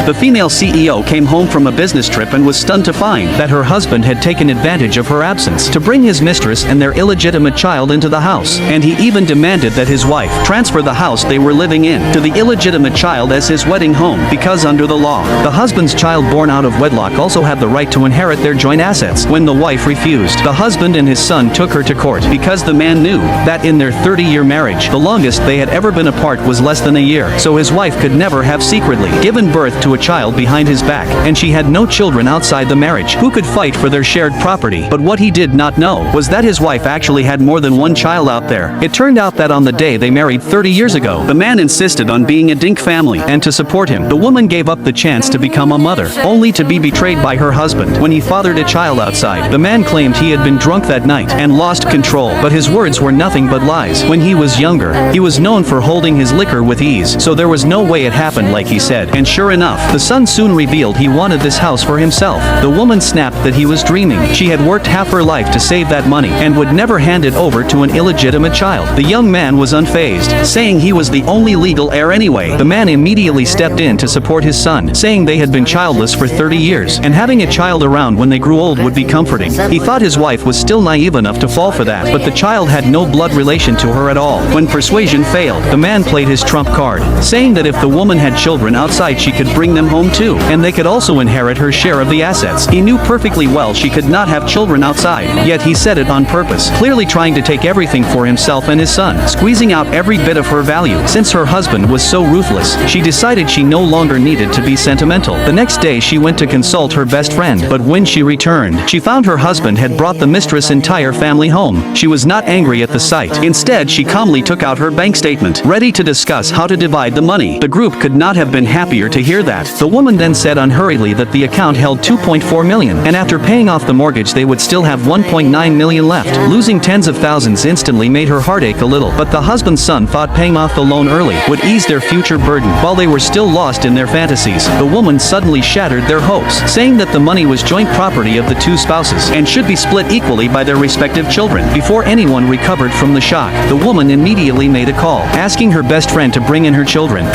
The female CEO came home from a business trip and was stunned to find that her husband had taken advantage of her absence to bring his mistress and their illegitimate child into the house, and he even demanded that his wife transfer the house they were living in to the illegitimate child as his wedding home, because under the law, the husband's child born out of wedlock also had the right to inherit their joint assets. When the wife refused, the husband and his son took her to court because the man knew that in their 30-year marriage, the longest they had ever been apart was less than a year, so his wife could never have secretly given birth to a child behind his back, and she had no children outside the marriage who could fight for their shared property. But what he did not know was that his wife actually had more than one child out there. It turned out that on the day they married 30 years ago, the man insisted on being a dink family, and to support him, the woman gave up the chance to become a mother, only to be betrayed by her husband when he fathered a child outside. The man claimed he had been drunk that night and lost control, but his words were nothing but lies. When he was younger, he was known for holding his liquor with ease, so there was no way it happened like he said. And sure enough, the son soon revealed he wanted this house for himself. The woman snapped that he was dreaming. She had worked half her life to save that money and would never hand it over to an illegitimate child. The young man was unfazed, saying he was the only legal heir anyway. The man immediately stepped in to support his son, saying they had been childless for 30 years, and having a child around when they grew old would be comforting. He thought his wife was still naive enough to fall for that, but the child had no blood relation to her at all. When persuasion failed, the man played his trump card, saying that if the woman had children outside she could bring them home too, and they could also inherit her share of the assets. He knew perfectly well she could not have children outside, yet he said it on purpose, clearly trying to take everything for himself and his son, squeezing out every bit of her value. Since her husband was so ruthless, she decided she no longer needed to be sentimental. The next day she went to consult her best friend, but when she returned, she found her husband had brought the mistress' entire family home. She was not angry at the sight. Instead, she calmly took out her bank statement, ready to discuss how to divide the money. The group could not have been happier to hear that. The woman then said unhurriedly that the account held 2.4 million, and after paying off the mortgage they would still have 1.9 million left. Losing tens of thousands instantly made her heart ache a little, but the husband's son thought paying off the loan early would ease their future burden. While they were still lost in their fantasies, the woman suddenly shattered their hopes, saying that the money was joint property of the two spouses and should be split equally by their respective children. Before anyone recovered from the shock, the woman immediately made a call, asking her best friend to bring in her children.